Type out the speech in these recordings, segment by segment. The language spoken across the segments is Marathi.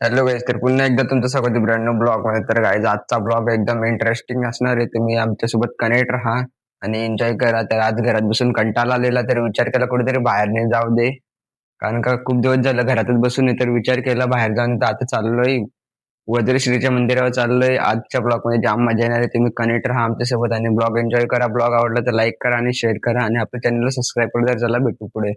हॅलो गाईज, तर पुन्हा एकदा तुमचं स्वागत आहे ब्रँड न्यू ब्लॉग मध्ये. तर गाईज, आजचा ब्लॉग एकदम इंटरेस्टिंग असणार आहे. तुम्ही आमच्यासोबत कनेक्ट राहा आणि एन्जॉय करा. तर आज घरात बसून कंटाळा आलेला, तर विचार केला कुठेतरी बाहेर नाही जाऊ दे. कारण का खूप दिवस झालं घरातच बसून आहे, तर विचार केला बाहेर जाऊन. तर आता चाललोय वज्रश्रीच्या मंदिरावर चाललोय. आजच्या ब्लॉग मध्ये जाम मजा येणार आहे. तुम्ही कनेक्ट राहा आमच्यासोबत आणि ब्लॉग एन्जॉय करा. ब्लॉग आवडला तर लाईक करा आणि शेअर करा आणि आपल्या चॅनलला सबस्क्राईब करा. तर चला भेटू पुढे.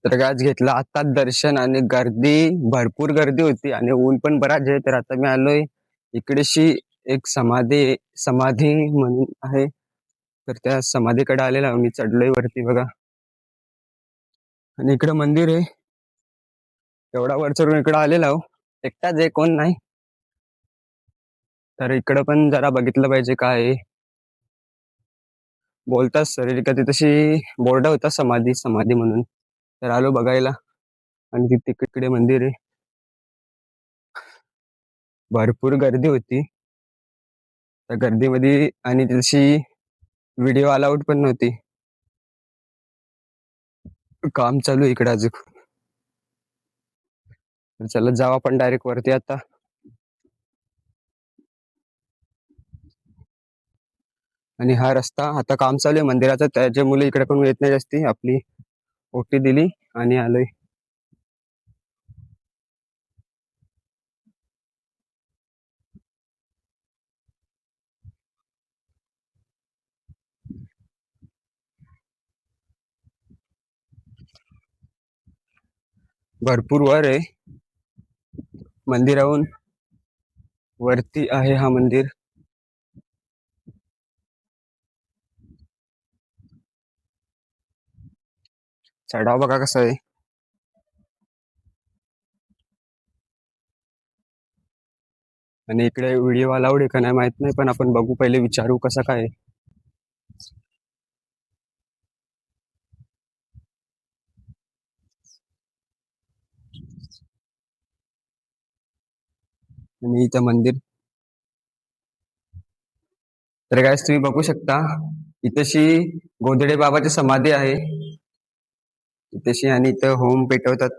तर आज घेतलं आता दर्शन आणि गर्दी, भरपूर गर्दी होती आणि ऊन पण बराच आहे. तर आता मी आलोय इकडेशी एक समाधी समाधी म्हणून आहे. तर त्या समाधीकडे आलेला मी, चढलोय वरती बघा. आणि इकडे मंदिर आहे. एवढा वर चढून इकडे आलेला हो, एकटाच आहे, कोण नाही. तर इकडं पण जरा बघितलं पाहिजे काय आहे. बोलतात सर का तशी बोर्ड होता समाधी समाधी म्हणून. तर आलो बघायला आणि तिकडे मंदिर आहे. भरपूर गर्दी होती त्या गर्दीमध्ये आणि तशी व्हिडिओ अलाउड पण नव्हती. काम चालू आहे इकडे अजून. तर चला जाऊ आपण डायरेक्ट वरती आता. आणि हा रस्ता आता काम चालू आहे मंदिराचा, त्याच्यामुळे इकडे पण येत नाही जास्ती. आपली ओटी दिली आणि आलोय. भरपूर वर आहे, मंदिराहून वरती आहे हा मंदिर. चढाव बघा कसा आहे. आणि इकडे व्हिडिओ अलाउड आहे का नाही माहित नाही, पण आपण बघू, पहिले विचारू कसं काय आहे. आणि इथं मंदिर, तर काय तुम्ही बघू शकता इथेशी गोंधळे बाबाची समाधी आहे इथेशी. आणि इथं होम पेटवतात.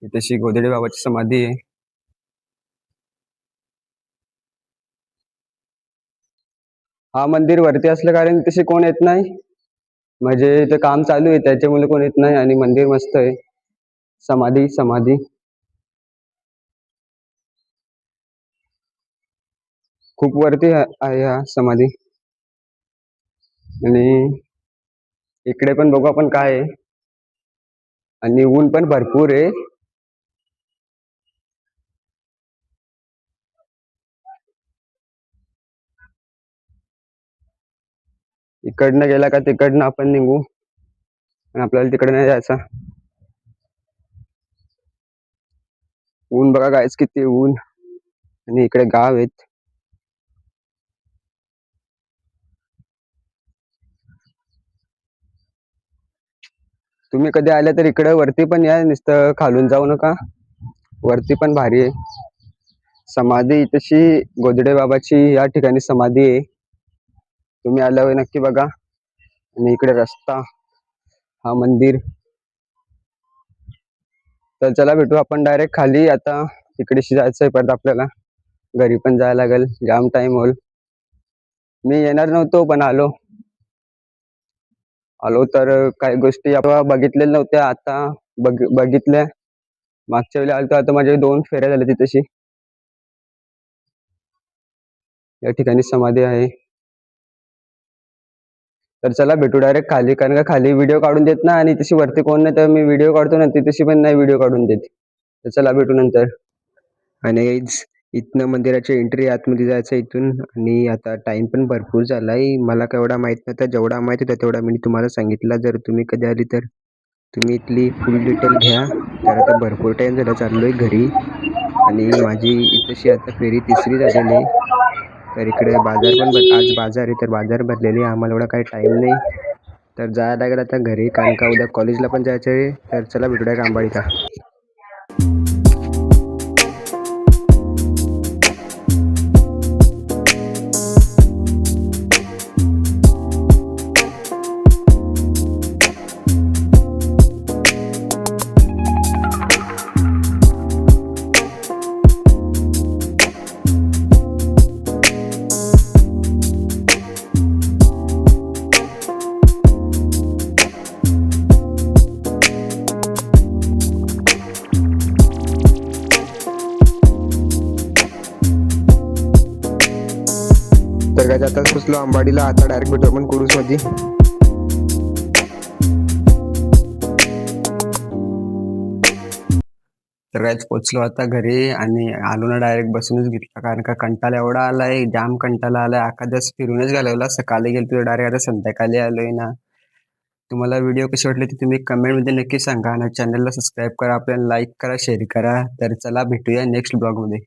इथेशी गोंधळे बाबाची समाधी आहे. हा मंदिर वरती असलं कारण तसे कोण येत नाही, म्हणजे इथं काम चालू आहे त्याच्यामुळे कोण येत नाही. आणि मंदिर मस्त आहे. समाधी समाधी खूप वरती आहे हा समाधी. आणि इकडे पण बघू आपण काय आहे. आणि ऊन पण भरपूर आहे. इकडनं गेला का तिकडनं आपण निघू, आणि आपल्याला तिकडे नाही जायचं. ऊन बघा गाईज किती ऊन, आणि इकडे गाव आहेत. तुम्ही कधी आले तर इकडे वरती पण या, नुसतं खालून जाऊ नका. वरती पण भारी आहे. समाधी तशी गोदडे बाबाची या ठिकाणी समाधी आहे. तुम्ही आल्यावर नक्की बघा. आणि इकडे रस्ता, हा मंदिर. तर चला भेटू आपण डायरेक्ट खाली. आता तिकडेशी जायचंय परत आपल्याला, घरी पण जायला लागेल, जाम टाइम होईल. मी येणार नव्हतो पण आलो आलो तर काही गोष्टी आपण बघितलेल्या नव्हत्या, आता बघितल्या. मागच्या वेळी आलतो, आता माझे 2 फेऱ्या झाल्या तिथेशी. या ठिकाणी समाधी आहे. तर चला भेटू डायरेक्ट खाली, कारण का खाली व्हिडिओ काढून देत ना, आणि तशी वरती कोण नाही, तर मी व्हिडिओ काढतो ना, तिथेशी पण नाही व्हिडिओ काढून देत. तर चला भेटू नंतर. आणि इथनं मंदिराची एंट्री, आतमध्ये जायचं इथून. आणि आता टाइम पण भरपूर झालाय. मला काय एवढा माहित नव्हता, जेवढा माहित होता तेवढा मी तुम्हाला सांगितला. जर तुम्ही कधी आली तर तुम्ही इथली फुल डिटेल घ्या. तर आता भरपूर टाइम झाला चाललोय घरी, आणि माझी इथेशी आता फेरी 3री झालेली आहे. तर इकडे बाजार पण आज बाजार आहे, तर बाजार भरलेली आहे. आम्हाला एवढा काही टाइम नाही, तर जायला लागेल आता घरी, कारण का उद्या कॉलेजला पण जायचं आहे. तर चला भेटूया आंबाडीला. तर काय आता पोचलो आंबाडीला. आता डायरेक्ट भेटू आपण कुडूस मध्ये. तर कायच पोचलो आता घरी, आणि आलो ना डायरेक्ट बसूनच घेतला, कारण का कंटाळा एवढा आलाय, जाम कंटाळा आलाय. अख्खा दिवस फिरूनच घालवला. सकाळी गेलो डायरेक्ट, आता संध्याकाळी आलोय ना. तुम्हाला व्हिडिओ कसे वाटले ते तुम्ही कमेंटमध्ये नक्की सांगा, आणि चॅनलला सबस्क्राईब करा, आपल्याला लाईक करा, शेअर करा. तर चला भेटूया नेक्स्ट ब्लॉगमध्ये.